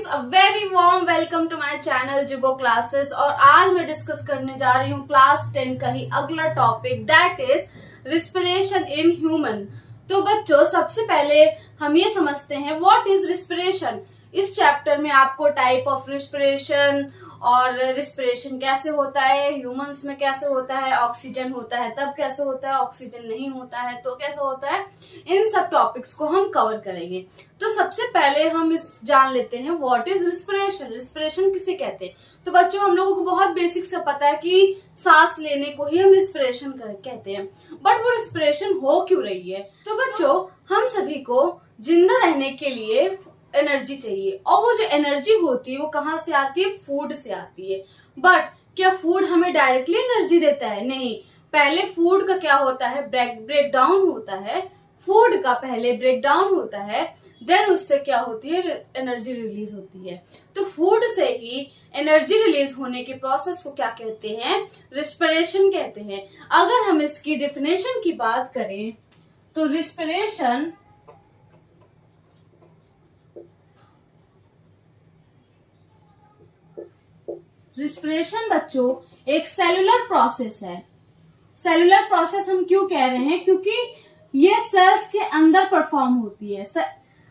Students, a very warm welcome to my channel जिबो classes. और आज मैं डिस्कस करने जा रही हूँ क्लास 10 का ही अगला topic, that is respiration in human. तो बच्चों, सबसे पहले हम ये समझते हैं व्हाट इज रिस्पिरेशन। इस चैप्टर में आपको टाइप ऑफ रिस्पिरेशन और रिस्पिरेशन कैसे होता है, ह्यूमंस में कैसे होता है, ऑक्सीजन होता है तब कैसे होता है, ऑक्सीजन नहीं होता है तो कैसे होता है, इन सब टॉपिक्स को हम कवर करेंगे। तो सबसे पहले हम इस जान लेते हैं व्हाट इज रिस्पिरेशन। रिस्पिरेशन किसे कहते हैं? तो बच्चों, हम लोगों को बहुत बेसिक से पता है कि सांस लेने को ही हम रिस्पिरेशन कहते हैं, बट वो रिस्पिरेशन हो क्यों रही है? तो बच्चों, हम सभी को जिंदा रहने के लिए एनर्जी चाहिए, और वो जो एनर्जी होती है वो कहाँ से आती है? फूड से आती है। बट क्या फूड हमें डायरेक्टली एनर्जी देता है? नहीं। पहले फूड का क्या होता है? ब्रेक डाउन होता है। फूड का पहले ब्रेक डाउन होता है, देन उससे क्या होती है? एनर्जी रिलीज होती है। तो फूड से ही एनर्जी रिलीज होने के प्रोसेस को क्या कहते हैं? रिस्पिरेशन कहते हैं। अगर हम इसकी डेफिनेशन की बात करें तो रिस्पिरेशन बच्चों एक सेलुलर प्रोसेस है। सेलुलर प्रोसेस हम क्यों कह रहे हैं? क्योंकि ये सेल्स के अंदर परफॉर्म होती है।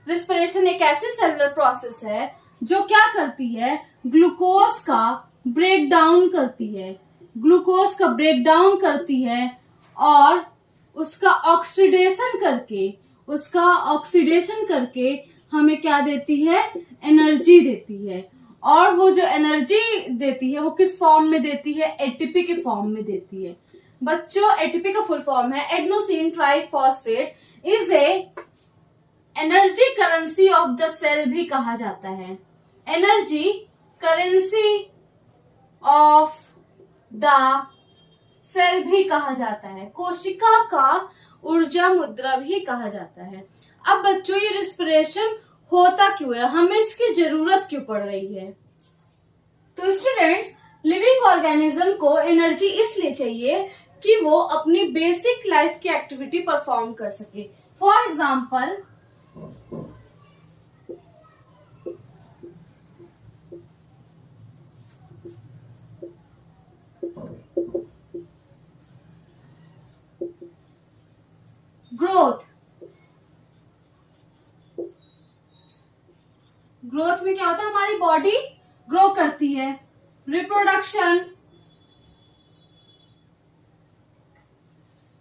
रिस्पिरेशन एक ऐसी सेलुलर प्रोसेस है जो क्या करती है? ग्लूकोज का ब्रेक डाउन करती है। ग्लूकोज का ब्रेक डाउन करती है और उसका ऑक्सीडेशन करके हमें क्या देती है? एनर्जी देती है। और वो जो एनर्जी देती है वो किस फॉर्म में देती है? एटीपी के फॉर्म में देती है। बच्चों, एटीपी का फुल फॉर्म है adenosine triphosphate, is a energy currency of the cell भी कहा जाता है। Energy currency of the cell भी कहा जाता है। कोशिका का ऊर्जा मुद्रा भी कहा जाता है। अब बच्चों, ये रिस्पिरेशन होता क्यों है? हमें इसकी जरूरत क्यों पड़ रही है? तो स्टूडेंट्स, लिविंग ऑर्गेनिज्म को एनर्जी इसलिए चाहिए कि वो अपनी बेसिक लाइफ की एक्टिविटी परफॉर्म कर सके। फॉर एग्जाम्पल, ग्रोथ में क्या होता है? हमारी बॉडी ग्रो करती है। रिप्रोडक्शन,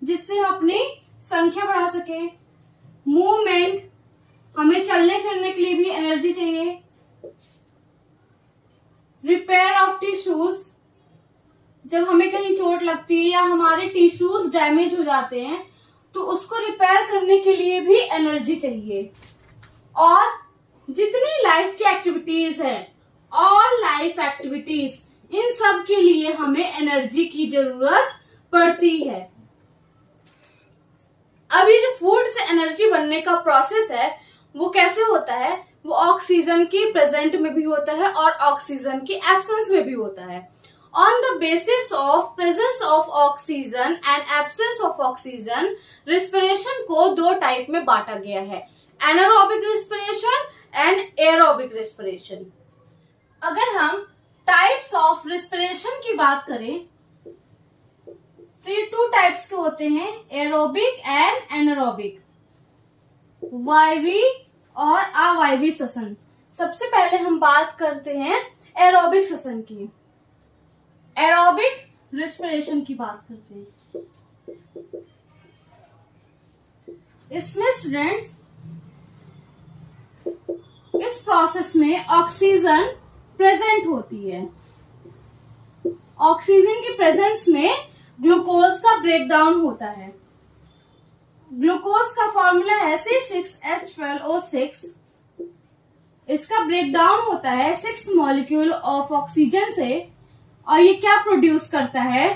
जिससे हम अपनी संख्या बढ़ा सके। मूवमेंट, हमें चलने फिरने के लिए भी एनर्जी चाहिए। रिपेयर ऑफ टिश्यूज, जब हमें कहीं चोट लगती है या हमारे टिश्यूज डैमेज हो जाते हैं तो उसको रिपेयर करने के लिए भी एनर्जी चाहिए। और जितनी लाइफ की एक्टिविटीज है, ऑल लाइफ एक्टिविटीज, इन सब के लिए हमें एनर्जी की जरूरत पड़ती है। अभी जो फूड से एनर्जी बनने का प्रोसेस है वो कैसे होता है? वो ऑक्सीजन की प्रेजेंट में भी होता है और ऑक्सीजन की एब्सेंस में भी होता है। On the basis of presence of oxygen and absence of oxygen, respiration को दो टाइप में बांटा गया है, anaerobic respiration and aerobic respiration. अगर हम टाइप्स ऑफ रिस्पिरेशन की बात करें तो ये टू टाइप्स के होते हैं, एरोबिक एंड एनारोबिक, वायवी और अवायवी श्वसन। सबसे पहले हम बात करते हैं एरोबिक श्वसन की। एरोबिक रिस्पिरेशन की बात करते हैं। इसमें स्टूडेंट्स, इस प्रोसेस में ऑक्सीजन प्रेजेंट होती है। ऑक्सीजन के प्रेजेंस में ग्लूकोज का ब्रेक डाउन होता है। ग्लूकोज का फॉर्मूला है C6H12O6। इसका ब्रेक डाउन होता है 6 मॉलिक्यूल ऑफ ऑक्सीजन से, और ये क्या प्रोड्यूस करता है?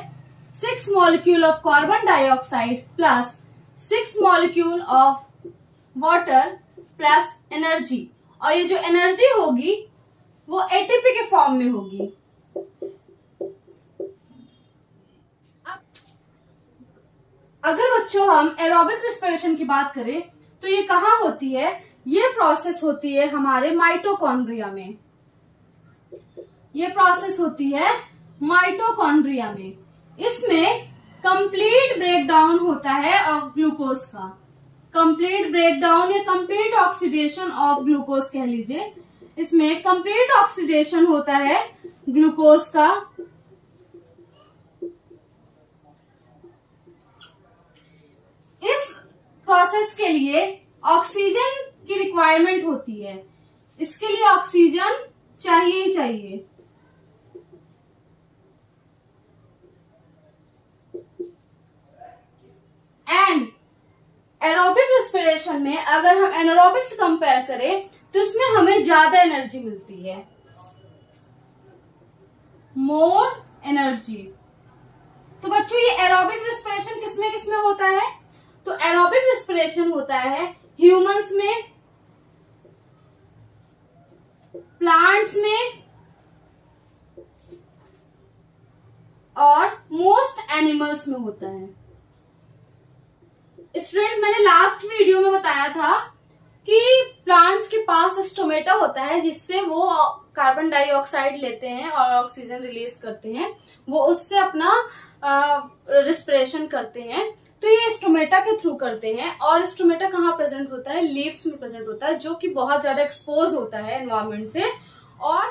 6 molecule of carbon dioxide plus 6 molecule of water plus energy. और ये जो एनर्जी होगी वो एटीपी के फॉर्म में होगी। अगर बच्चों हम एरोबिक रिस्पिरेशन की बात करें तो ये कहाँ होती है? ये प्रोसेस होती है हमारे माइटोकॉन्ड्रिया में। ये प्रोसेस होती है माइटोकॉन्ड्रिया में। इसमें कंप्लीट ब्रेकडाउन होता है ऑफ ग्लूकोज का, कंप्लीट ब्रेकडाउन या कंप्लीट ऑक्सीडेशन ऑफ ग्लूकोज कह लीजिए। इसमें कंप्लीट ऑक्सीडेशन होता है ग्लूकोज का। इस प्रोसेस के लिए ऑक्सीजन की रिक्वायरमेंट होती है, इसके लिए ऑक्सीजन चाहिए ही चाहिए। एंड एरोबिक रेस्पिरेशन में अगर हम एनारोबिक से कंपेयर करें तो इसमें हमें ज्यादा एनर्जी मिलती है, मोर एनर्जी। तो बच्चों ये एरोबिक रेस्पिरेशन किसमें होता है? तो एरोबिक रेस्पिरेशन होता है ह्यूमंस में, प्लांट्स में और मोस्ट एनिमल्स में होता है। स्टूडेंट, मैंने लास्ट वीडियो में बताया था कि प्लांट्स के पास स्टोमेटा होता है जिससे वो कार्बन डाइऑक्साइड लेते हैं और ऑक्सीजन रिलीज करते हैं, वो उससे अपना रेस्पिरेशन करते हैं। तो ये स्टोमेटा के थ्रू करते हैं। और स्टोमेटा कहाँ प्रेजेंट होता है? लीव्स में प्रेजेंट होता है, जो कि बहुत ज्यादा एक्सपोज होता है एनवायरमेंट से। और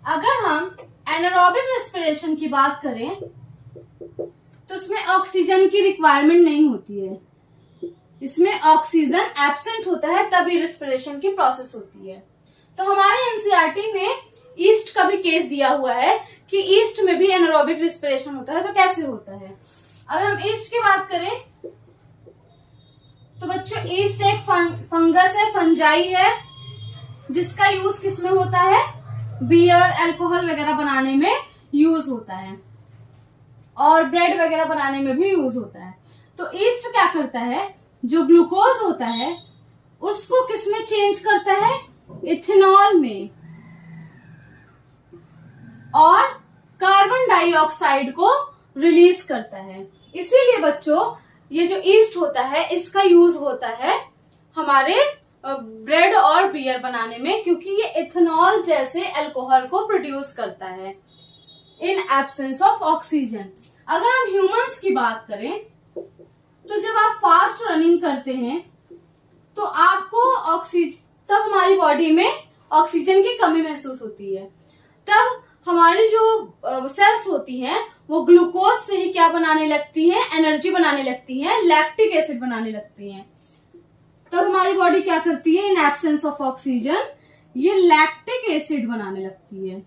अगर हम एनारोबिक रेस्पिरेशन की बात करें तो इसमें ऑक्सीजन की रिक्वायरमेंट नहीं होती है, इसमें ऑक्सीजन एब्सेंट होता है, तभी रेस्पिरेशन की प्रोसेस होती है। तो हमारे एनसीईआरटी में ईस्ट का भी केस दिया हुआ है कि ईस्ट में भी एनारोबिक रेस्पिरेशन होता है। तो कैसे होता है? अगर हम ईस्ट की बात करें तो बच्चों ईस्ट एक फंगस है, फंजाई है, जिसका यूज किसमें होता है? बियर, अल्कोहल वगैरह बनाने में यूज होता है और ब्रेड वगैरह बनाने में भी यूज होता है। तो ईस्ट क्या करता है? जो ग्लूकोज होता है उसको किसमें चेंज करता है? इथेनॉल में, और कार्बन डाइऑक्साइड को रिलीज करता है। इसीलिए बच्चों ये जो ईस्ट होता है इसका यूज होता है हमारे ब्रेड और बियर बनाने में, क्योंकि ये इथेनॉल जैसे अल्कोहल को प्रोड्यूस करता है इन एब्सेंस ऑफ ऑक्सीजन। अगर हम ह्यूमंस की बात करें तो जब आप फास्ट रनिंग करते हैं तो आपको तब हमारी बॉडी में ऑक्सीजन की कमी महसूस होती है। तब हमारी जो सेल्स होती हैं वो ग्लूकोज से ही क्या बनाने लगती हैं? एनर्जी बनाने लगती हैं, लैक्टिक एसिड बनाने लगती हैं। तब हमारी बॉडी क्या करती है? इन एब्सेंस ऑफ ऑक्सीजन ये लैक्टिक एसिड बनाने लगती है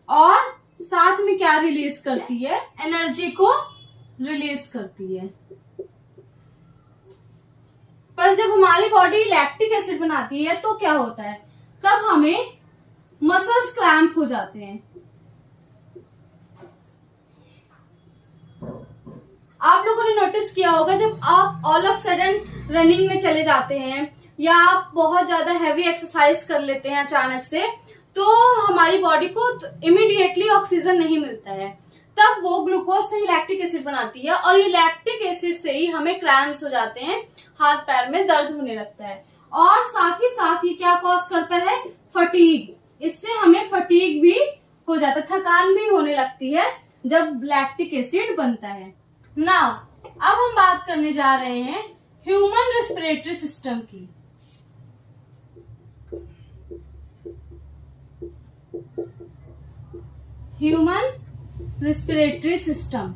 और साथ में क्या रिलीज करती है? एनर्जी को रिलीज करती है। पर जब हमारी बॉडी लैक्टिक एसिड बनाती है तो क्या होता है? तब हमें मसल्स क्रैम्प हो जाते हैं। आप लोगों ने नोटिस किया होगा जब आप ऑल ऑफ सडन रनिंग में चले जाते हैं या आप बहुत ज्यादा हैवी एक्सरसाइज कर लेते हैं अचानक से, तो हमारी बॉडी को इमीडिएटली ऑक्सीजन नहीं मिलता है। तब वो ग्लूकोज से ही लैक्टिक एसिड बनाती है और ये लैक्टिक एसिड से ही हमें क्रैम्प्स हो जाते हैं, हाथ पैर में दर्द होने लगता है। और साथ ही क्या कॉज करता है? फटीग। इससे हमें फटीग भी हो जाता है, थकान भी होने लगती है जब लैक्टिक एसिड बनता है। नाउ अब हम बात करने जा रहे हैं ह्यूमन रेस्पिरेटरी सिस्टम की। ह्यूमन रेस्पिरेटरी सिस्टम,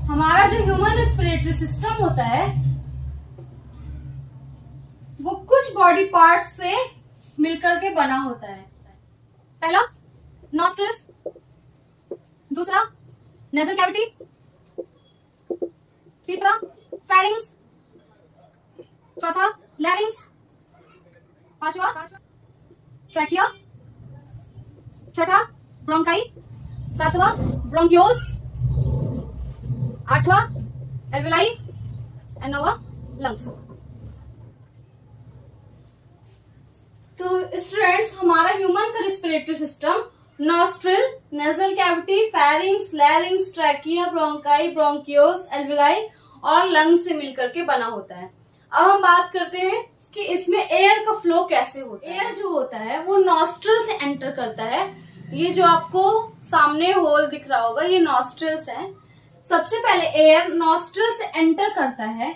हमारा जो ह्यूमन रेस्पिरेटरी सिस्टम होता है वो कुछ बॉडी पार्ट्स से मिलकर के बना होता है। पहला नॉस्ट्रिल्स, दूसरा नेजल कैविटी, तीसरा फेरिंग्स, चौथा लैरिंग्स, पांचवा ट्रैकिया, छठा ब्रोंकाई, सातवां ब्रोंक्यूल्स, आठवां एल्वेलाई एंड नौवां लंग्स। तो स्टूडेंट्स हमारा ह्यूमन का respiratory system nostril, nasal cavity, pharynx, लैरिंग्स, trachea, bronchi, bronchioles, alveoli और लंग्स से मिलकर के बना होता है। अब हम बात करते हैं कि इसमें एयर का फ्लो कैसे होता है। एयर जो होता है वो नॉस्ट्रल से एंटर करता है। ये जो आपको सामने होल दिख रहा होगा ये नॉस्ट्रल्स हैं। सबसे पहले एयर नॉस्ट्रल से एंटर करता है,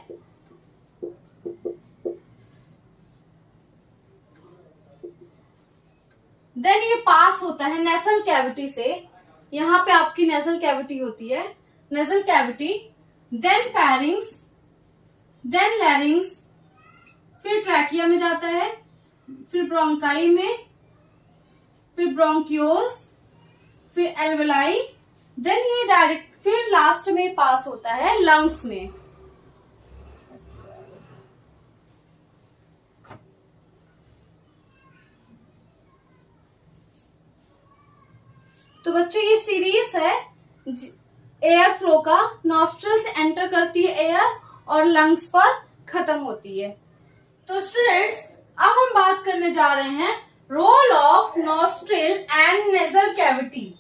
देन ये पास होता है नेसल कैविटी से। यहाँ पे आपकी नेसल कैविटी होती है, nasal cavity, then pharynx, then larynx, फिर ट्रैकिया में जाता है, फिर ब्रोंकाई में, फिर ब्रोंकियोल्स, फिर एल्वेलाई, देन ये डायरेक्ट फिर लास्ट में पास होता है लंग्स में। तो बच्चों ये सीरीज है एयर फ्लो का। नॉस्ट्रल से एंटर करती है एयर और लंग्स पर खत्म होती है। तो स्टूडेंट्स अब हम बात करने जा रहे हैं role of nostril and nasal cavity.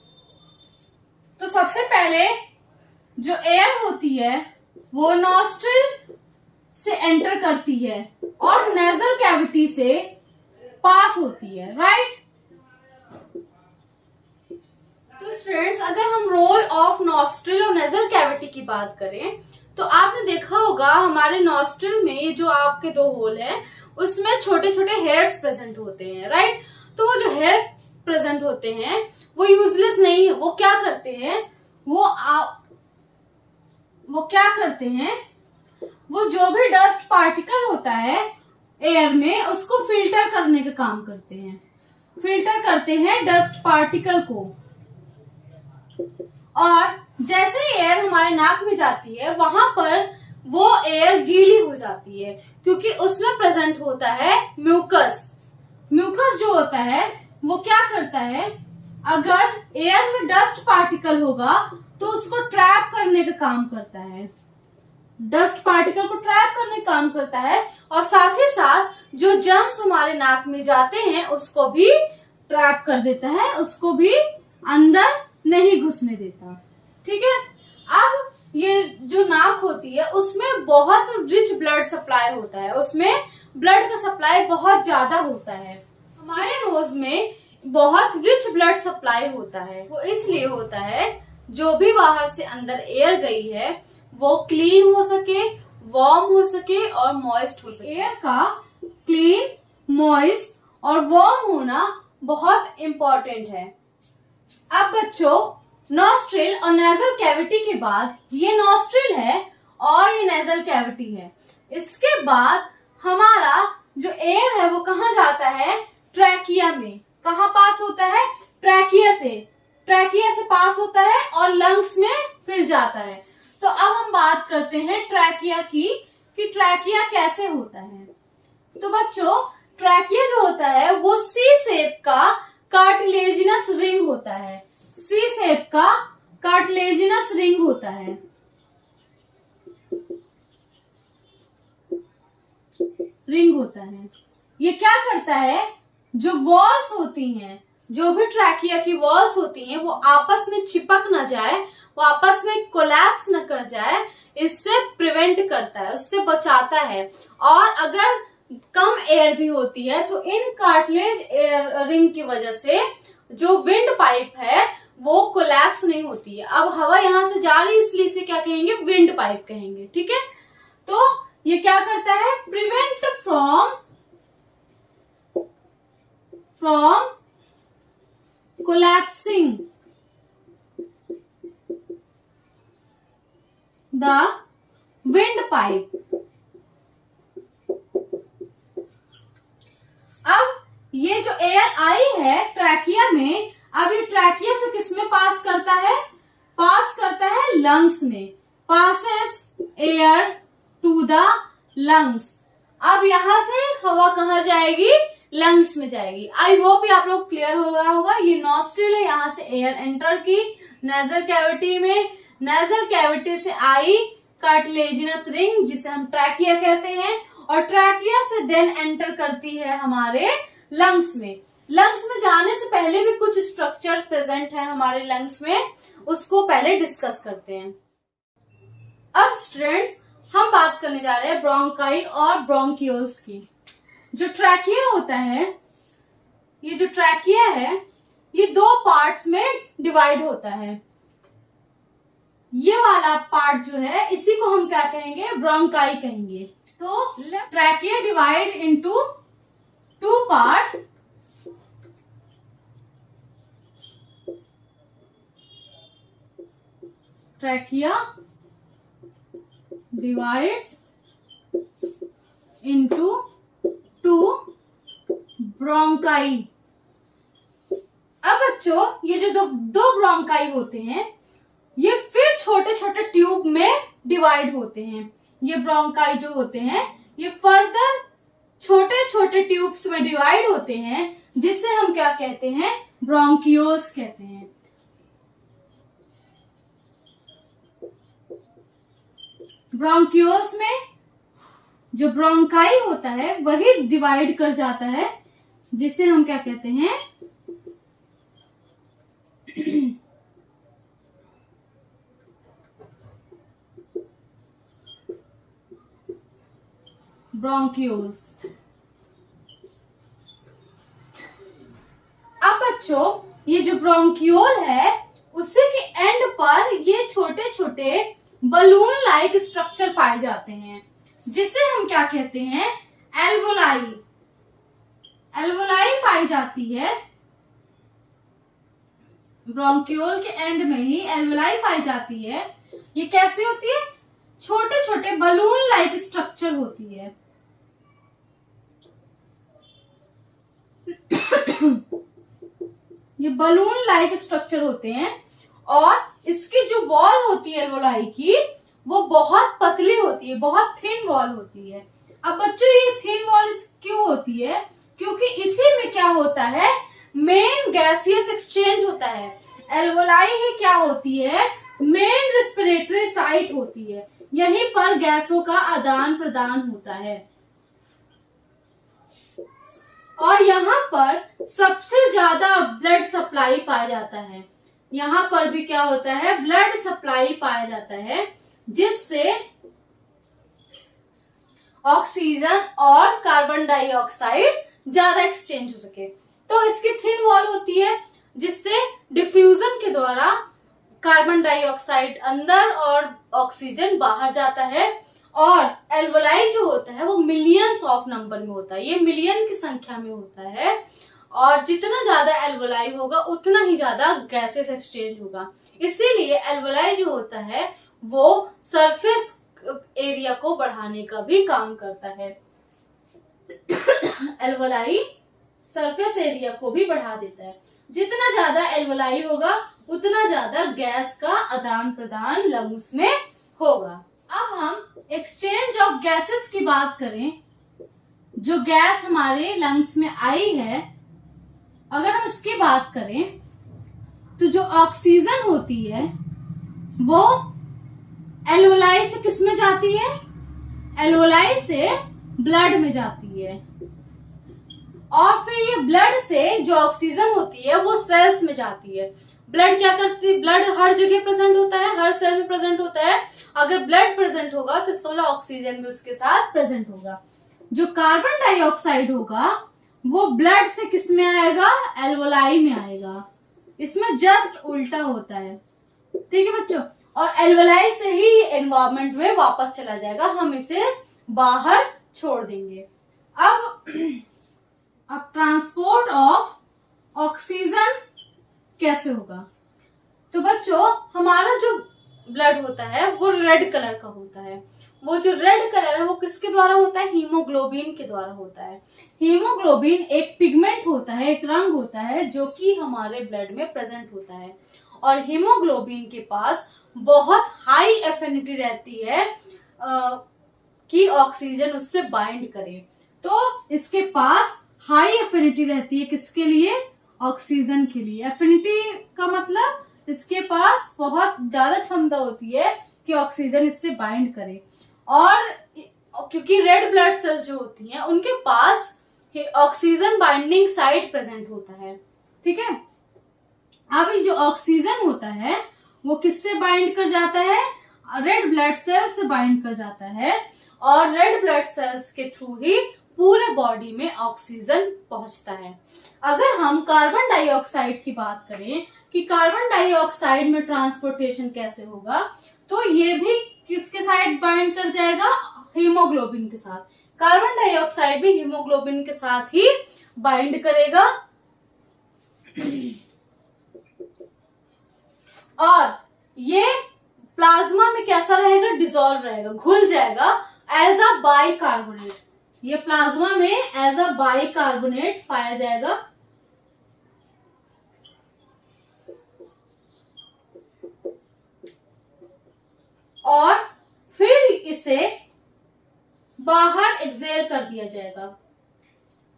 तो सबसे पहले जो एयर होती है वो नॉस्ट्रिल से एंटर करती है और नेजल कैविटी से पास होती है, राइट। तो स्टूडेंट्स अगर हम रोल ऑफ नॉस्ट्रिल और नेजल कैविटी की बात करें तो आपने देखा होगा हमारे नॉस्ट्रिल में ये जो आपके दो होल हैं उसमें छोटे छोटे हेयर्स प्रेजेंट होते हैं, राइट। तो वो जो हेयर प्रेजेंट होते हैं वो यूजलेस नहीं है। वो क्या करते हैं, वो क्या करते हैं, वो जो भी डस्ट पार्टिकल होता है एयर में उसको फिल्टर करने का काम करते हैं। फिल्टर करते हैं डस्ट पार्टिकल को। और जैसे ही एयर हमारे नाक में जाती है वहां पर वो एयर गीली हो जाती है क्योंकि उसमें प्रेजेंट होता है म्यूकस। म्यूकस जो होता है वो क्या करता है, अगर एयर में डस्ट पार्टिकल होगा तो उसको ट्रैप करने का काम करता है। डस्ट पार्टिकल को ट्रैप करने का काम करता है और साथ ही साथ जो जर्म्स हमारे नाक में जाते हैं उसको भी ट्रैप कर देता है, उसको भी अंदर नहीं घुसने देता, ठीक है। अब ये जो नाक होती है उसमें बहुत रिच ब्लड सप्लाई होता है, उसमें ब्लड का सप्लाई बहुत ज्यादा होता है। हमारे नोज में बहुत रिच ब्लड सप्लाई होता है। वो इसलिए होता है जो भी बाहर से अंदर एयर गई है वो क्लीन हो सके, वार्म हो सके और मॉइस्ट हो सके। एयर का क्लीन, मॉइस्ट और वार्म होना बहुत इम्पोर्टेंट है। अब बच्चों नॉस्ट्रिल और नेजल कैविटी के बाद ये नॉस्ट्रिल है और ये नेजल कैविटी है। इसके बाद हमारा जो एयर है वो कहाँ जाता है, ट्रैकिया में। कहाँ पास होता है, ट्रैकिया से पास होता है और लंग्स में फिर जाता है। तो अब हम बात करते हैं ट्रैकिया की कि ट्रैकिया कैसे होता है। तो बच्चों ट्रैकिया जो होता है वो सी शेप का कार्टिलेजिनस रिंग होता है। सी शेप का कार्टिलेजिनस रिंग होता है। ये क्या करता है, जो वॉल्स होती हैं, जो भी ट्रैकिया की वॉल्स होती हैं वो आपस में चिपक ना जाए, वो आपस में कोलैप्स न कर जाए, इससे प्रिवेंट करता है, उससे बचाता है। और अगर कम एयर भी होती है तो इन कार्टिलेज एयर रिंग की वजह से जो विंड पाइप है वो कोलैप्स नहीं होती है। अब हवा यहां से जा रही है इसलिए इसे क्या कहेंगे, विंड पाइप कहेंगे, ठीक है। तो ये क्या करता है, prevent from collapsing the wind pipe. अब ये जो एयर आई है ट्रैकिया में, अब ये ट्रैकिया से किसमें पास करता है, पास करता है लंग्स में। Passes air to the lungs. अब यहां से हवा कहाँ जाएगी, लंग्स में जाएगी। आई होप ये आप लोग क्लियर हो रहा होगा। ये नॉस्ट्रिल है, यहां से एयर एंटर की नेजल कैविटी में, नेजल कैविटी से आई कार्टिलेजिनस रिंग जिसे हम ट्रैकिया कहते हैं, और ट्रैकिया से देन एंटर करती है हमारे लंग्स में। लंग्स में जाने से पहले भी कुछ स्ट्रक्चर प्रेजेंट है हमारे लंग्स में, उसको पहले डिस्कस करते हैं। अब स्टूडेंट्स हम बात करने जा रहे हैं ब्रोंकाई और ब्रोंकियोल्स की। जो ट्रैकिया होता है, ये जो ट्रैकिया है ये दो पार्ट्स में डिवाइड होता है। ये वाला पार्ट जो है इसी को हम क्या कहेंगे, ब्रोंकाई कहेंगे। तो trachea divide into two part, trachea divides into two bronchi. अब बच्चों ये जो दो ब्रोंकाई होते हैं ये फिर छोटे छोटे ट्यूब में डिवाइड होते हैं। ये ब्रोंकाई जो होते हैं ये फर्दर छोटे छोटे ट्यूब्स में डिवाइड होते हैं, जिससे हम क्या कहते हैं, ब्रोंकियोल्स कहते हैं। ब्रोंकियोल्स में जो ब्रोंकाई होता है वही डिवाइड कर जाता है, जिसे हम क्या कहते हैं, ब्रोंकियोल्स। अब बच्चों ये जो ब्रोंकियोल है उसी के एंड पर ये छोटे छोटे बलून लाइक स्ट्रक्चर पाए जाते हैं, जिसे हम क्या कहते हैं, एल्वोलाई। एल्वोलाई पाई जाती है, ब्रोंकियोल के एंड में ही एल्वोलाई पाई जाती है। ये कैसे होती है, छोटे छोटे बलून लाइक स्ट्रक्चर होती है। ये बलून लाइक स्ट्रक्चर होते हैं और इसकी जो वॉल होती है एल्वोलाई की वो बहुत पतली होती है, बहुत थिन वॉल होती है। अब बच्चों ये थिन वॉल क्यों होती है, क्योंकि इसी में क्या होता है, मेन गैसियस एक्सचेंज होता है। एल्वोलाई ही क्या होती है, मेन रेस्पिरेटरी साइट होती है, यहीं पर गैसों का आदान प्रदान होता है। और यहाँ पर सबसे ज्यादा ब्लड सप्लाई पाया जाता है। यहाँ पर भी क्या होता है, ब्लड सप्लाई पाया जाता है, जिससे ऑक्सीजन और कार्बन डाइऑक्साइड ज्यादा एक्सचेंज हो सके। तो इसकी थिन वॉल होती है, जिससे डिफ्यूजन के द्वारा कार्बन डाइऑक्साइड अंदर और ऑक्सीजन बाहर जाता है। और एल्वोलाई जो होता है वो मिलियंस ऑफ नंबर में होता है, ये मिलियन की संख्या में होता है। और जितना ज्यादा एल्वोलाई होगा उतना ही ज्यादा गैसेस एक्सचेंज होगा। इसीलिए एल्वोलाई जो होता है वो सरफेस एरिया को बढ़ाने का भी काम करता है। एल्वोलाई सरफेस एरिया को भी बढ़ा देता है। जितना ज्यादा एल्वोलाई होगा उतना ज्यादा गैस का आदान प्रदान लंग्स में होगा। अब हम एक्सचेंज ऑफ गैसेस की बात करें, जो गैस हमारे लंग्स में आई है, अगर हम इसकी बात करें तो जो ऑक्सीजन होती है वो एल्वोलाई से किस में जाती है, एल्वोलाई से ब्लड में जाती है। और फिर ये ब्लड से जो ऑक्सीजन होती है वो सेल्स में जाती है। ब्लड क्या करती है, ब्लड हर जगह प्रेजेंट होता है, हर सेल में प्रेजेंट होता है। अगर ब्लड प्रेजेंट होगा तो इसका मतलब ऑक्सीजन भी उसके साथ प्रेजेंट होगा। जो कार्बन डाइऑक्साइड होगा वो ब्लड से किस में आएगा, एल्वोलाई में आएगा। इसमें जस्ट उल्टा होता है, ठीक है बच्चों। और एल्वोलाई से ही एनवायरमेंट में वापस चला जाएगा, हम इसे बाहर छोड़ देंगे। अब ट्रांसपोर्ट ऑफ ऑक्सीजन कैसे होगा, तो बच्चों हमारा जो ब्लड होता है वो रेड कलर का होता है। वो जो रेड कलर है वो किसके द्वारा होता है, हीमोग्लोबिन के द्वारा होता है। हीमोग्लोबिन एक पिगमेंट होता है, एक रंग होता है जो कि हमारे ब्लड में प्रेजेंट होता है। और हीमोग्लोबिन के पास बहुत हाई एफिनिटी रहती है कि ऑक्सीजन उससे बाइंड करे। तो इसके पास हाई एफिनिटी रहती है किसके लिए, ऑक्सीजन के लिए। एफिनिटी का मतलब इसके पास बहुत ज्यादा क्षमता होती है कि ऑक्सीजन इससे बाइंड करे। और क्योंकि रेड ब्लड सेल्स जो होती हैं उनके पास ऑक्सीजन बाइंडिंग साइट प्रेजेंट होता है, ठीक है। अब ये जो ऑक्सीजन होता है वो किससे बाइंड कर जाता है, रेड ब्लड सेल्स से बाइंड कर जाता है। और रेड ब्लड सेल्स के थ्रू ही पूरे बॉडी में ऑक्सीजन पहुंचता है। अगर हम कार्बन डाइऑक्साइड की बात करें कि कार्बन डाइऑक्साइड में ट्रांसपोर्टेशन कैसे होगा, तो ये भी किसके साथ बाइंड कर जाएगा, हीमोग्लोबिन के साथ। कार्बन डाइऑक्साइड भी हीमोग्लोबिन के साथ ही बाइंड करेगा और ये प्लाज्मा में कैसा रहेगा, डिसॉल्व रहेगा, घुल जाएगा एज अ बाइकार्बोनेट। ये प्लाज्मा में एज अ बाइकार्बोनेट पाया जाएगा। और फिर इसे बाहर एक्सेल कर दिया जाएगा।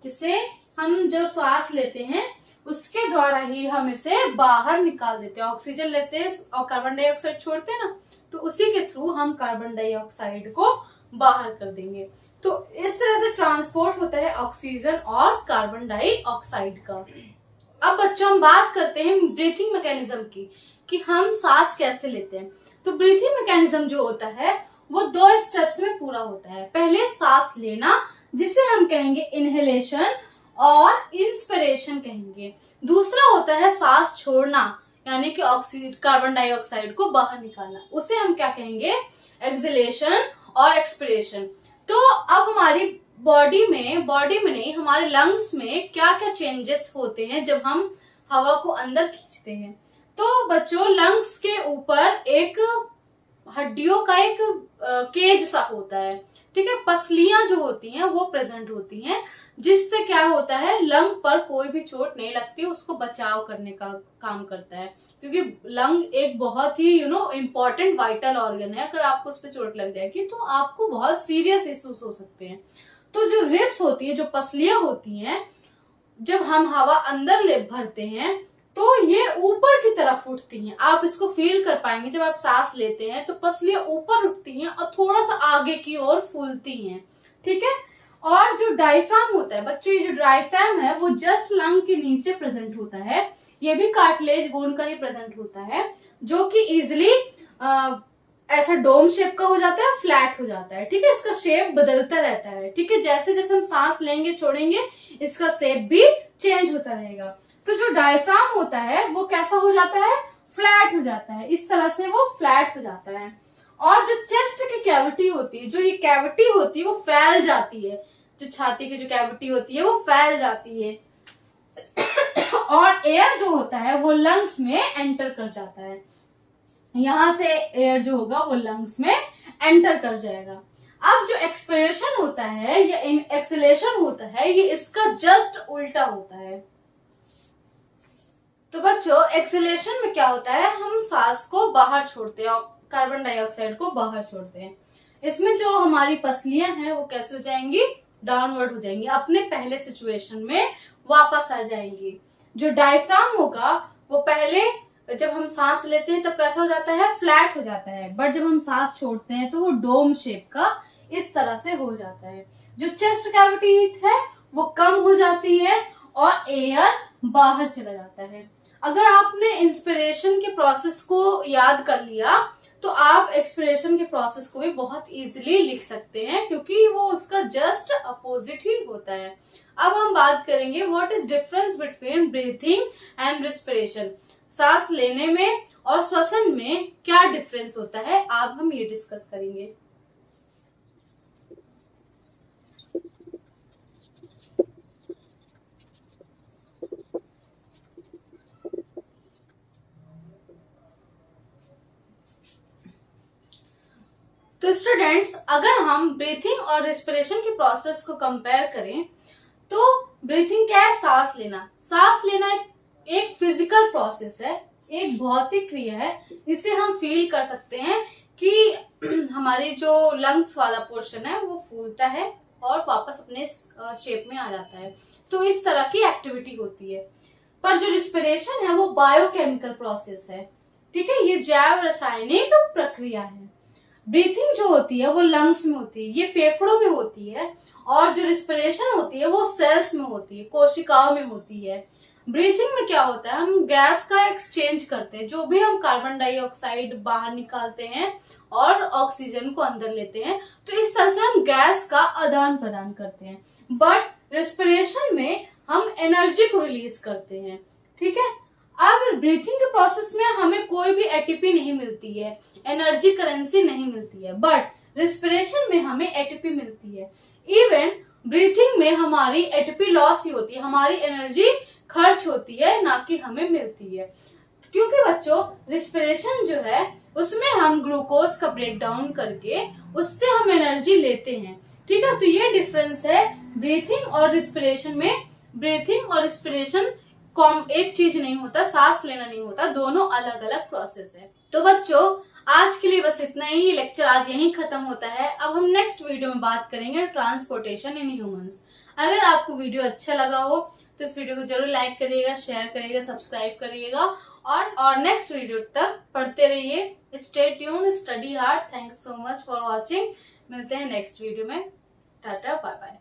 इसे हम जो श्वास लेते हैं उसके द्वारा ही हम इसे बाहर निकाल देते हैं। ऑक्सीजन लेते हैं और कार्बन डाइऑक्साइड छोड़ते हैं ना, तो उसी के थ्रू हम कार्बन डाइऑक्साइड को बाहर कर देंगे। तो इस तरह से ट्रांसपोर्ट होता है ऑक्सीजन और कार्बन डाइऑक्साइड का। अब बच्चों हम बात करते हैं ब्रीथिंग मैकेनिज्म की, कि हम सांस कैसे लेते हैं। तो ब्रीथिंग मैकेनिज्म जो होता है वो 2 स्टेप्स में पूरा होता है। पहले सांस लेना, जिसे हम कहेंगे इनहेलेशन और इंस्पिरेशन कहेंगे। दूसरा होता है सांस छोड़ना, यानी कि ऑक्सीजन कार्बन डाइऑक्साइड को बाहर निकालना, उसे हम क्या कहेंगे, एक्सहेलेशन और एक्सपिरेशन। तो अब हमारी बॉडी में नहीं, हमारे लंग्स में क्या क्या चेंजेस होते हैं जब हम हवा को अंदर खींचते हैं। तो बच्चों लंग्स के ऊपर एक हड्डियों का एक केज सा होता है, ठीक है। पसलियां जो होती हैं वो प्रेजेंट होती हैं, जिससे क्या होता है, लंग पर कोई भी चोट नहीं लगती, उसको बचाव करने का काम करता है। क्योंकि लंग एक बहुत ही इम्पोर्टेंट वाइटल ऑर्गन है। अगर आपको उस पर चोट लग जाएगी तो आपको बहुत सीरियस इश्यूज हो सकते हैं। तो जो रिब्स होती है, जो पसलियां होती हैं, जब हम हवा अंदर ले भरते हैं तो ये ऊपर की तरफ उठती हैं। आप इसको फील कर पाएंगे, जब आप सांस लेते हैं तो पसलियां ऊपर उठती हैं और थोड़ा सा आगे की ओर फूलती हैं, ठीक है। और जो डायफ्राम होता है बच्चों, ये जो डायफ्राम है वो जस्ट लंग के नीचे प्रेजेंट होता है। ये भी कार्टिलेज बोन का ही प्रेजेंट होता है, जो कि इजिली ऐसा डोम शेप का हो जाता है, फ्लैट हो जाता है, ठीक है। इसका शेप बदलता रहता है, ठीक है। जैसे जैसे हम सांस लेंगे छोड़ेंगे इसका शेप भी चेंज होता रहेगा। तो जो डायफ्राम होता है वो कैसा हो जाता है, फ्लैट हो जाता है। इस तरह से वो फ्लैट हो जाता है। और जो चेस्ट की कैविटी होती है, जो ये कैविटी होती है वो फैल जाती है। जो छाती की जो कैविटी होती है वो फैल जाती है और एयर जो होता है वो लंग्स में एंटर कर जाता है। यहां से एयर जो होगा वो लंग्स में एंटर कर जाएगा। अब जो एक्सपिरेशन होता है या एक्सहेलेशन होता है, ये इसका जस्ट उल्टा होता है। तो बच्चों एक्सहेलेशन में क्या होता है, हम सांस को बाहर छोड़ते हैं, कार्बन डाइऑक्साइड को बाहर छोड़ते हैं। इसमें जो हमारी पसलियां हैं वो कैसे हो जाएंगी, डाउनवर्ड हो जाएंगी, अपने पहले सिचुएशन में वापस आ जाएंगी। जो डायफ्राम होगा वो पहले जब हम सांस लेते हैं तब कैसा हो जाता है, फ्लैट हो जाता है, बट जब हम सांस छोड़ते हैं तो वो डोम शेप का इस तरह से हो जाता है। जो चेस्ट कैविटी है वो कम हो जाती है और एयर बाहर चला जाता है। अगर आपने इंस्पिरेशन के प्रोसेस को याद कर लिया तो आप एक्सपिरेशन के प्रोसेस को भी बहुत इजीली लिख सकते हैं, क्योंकि वो उसका जस्ट अपोजिट ही होता है। अब हम बात करेंगे what is difference between breathing and respiration. सांस लेने में और श्वसन में क्या डिफरेंस होता है, आज हम ये डिस्कस करेंगे। तो स्टूडेंट्स, अगर हम ब्रीथिंग और रेस्पिरेशन के प्रोसेस को कंपेयर करें तो ब्रीथिंग क्या है, सांस लेना। सांस लेना एक फिजिकल प्रोसेस है, एक भौतिक क्रिया है। इसे हम फील कर सकते हैं कि हमारी जो लंग्स वाला पोर्शन है वो फूलता है और वापस अपने शेप में आ जाता है। तो इस तरह की एक्टिविटी होती है। पर जो रिस्पिरेशन है वो बायोकेमिकल प्रोसेस है, ठीक है। ये जैव रासायनिक प्रक्रिया है। ब्रीथिंग जो होती है वो लंग्स में होती है, ये फेफड़ों में होती है। और जो रिस्पिरेशन होती है वो सेल्स में होती है, कोशिकाओं में होती है। ब्रीथिंग में क्या होता है, हम गैस का एक्सचेंज करते हैं, जो भी हम कार्बन डाइऑक्साइड बाहर निकालते हैं और ऑक्सीजन को अंदर लेते हैं, तो इस तरह से हम गैस का आदान प्रदान करते हैं। बट रेस्पिरेशन में हम एनर्जी को रिलीज करते हैं, ठीक है। अब ब्रीथिंग के प्रोसेस में हमें कोई भी एटीपी नहीं मिलती है, एनर्जी करेंसी नहीं मिलती है, बट रेस्पिरेशन में हमें एटीपी मिलती है। इवन ब्रीथिंग में हमारी एटीपी लॉस ही होती है, हमारी एनर्जी खर्च होती है, ना कि हमें मिलती है। क्योंकि बच्चों रिस्पिरेशन जो है उसमें हम ग्लूकोज का ब्रेक डाउन करके उससे हम एनर्जी लेते हैं, ठीक है। तो ये डिफरेंस है ब्रीथिंग और रिस्पिरेशन में। ब्रीथिंग और रिस्पिरेशन एक चीज नहीं होता, सांस लेना नहीं होता, दोनों अलग अलग प्रोसेस है। तो बच्चों आज के लिए बस इतना ही, लेक्चर आज यहीं खत्म होता है। अब हम नेक्स्ट वीडियो में बात करेंगे ट्रांसपोर्टेशन इन ह्यूमंस। अगर आपको वीडियो अच्छा लगा हो तो इस वीडियो को जरूर लाइक करिएगा, शेयर करिएगा, सब्सक्राइब करिएगा और नेक्स्ट वीडियो तक पढ़ते रहिए। Stay tune, study hard. Thanks so much for watching. मिलते हैं नेक्स्ट वीडियो में। Tata, bye bye.